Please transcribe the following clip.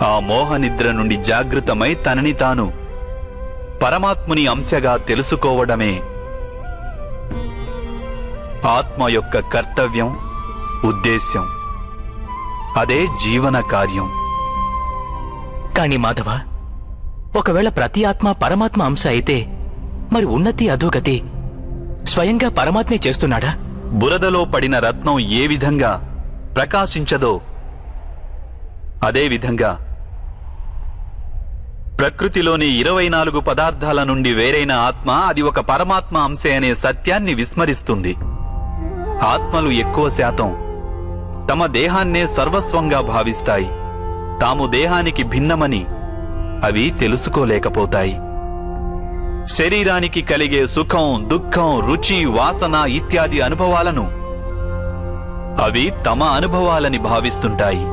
ఆ మోహనిద్ర నుండి జాగృతమై తనని తాను పరమాత్ముని అంశగా తెలుసుకోవడమే ఆత్మ యొక్క కర్తవ్యం, ఉద్దేశ్యం. అదే జీవన కార్యం. కాని మాధవ, ఒకవేళ ప్రతి ఆత్మ పరమాత్మ అంశ అయితే మరి ఉన్నతి అధోగతి స్వయంగా పరమాత్మే చేస్తున్నాడా? బురదలో పడిన రత్నం ఏ విధంగా ప్రకాశించదో అదే విధంగా ప్రకృతిలోని 24 పదార్థాల నుండి వేరైన ఆత్మ అది ఒక పరమాత్మ అంశే అనే సత్యాన్ని విస్మరిస్తుంది. ఆత్మలు ఎక్కువ శాతం తమ దేహాన్నే సర్వస్వంగా భావిస్తాయి. తాము దేహానికి భిన్నమని అవి తెలుసుకోలేకపోతాయి. శరీరానికి కలిగే సుఖం, దుఃఖం, రుచి, వాసన ఇత్యాది అనుభవాలను అవి తమ అనుభవాలని భావిస్తుంటాయి.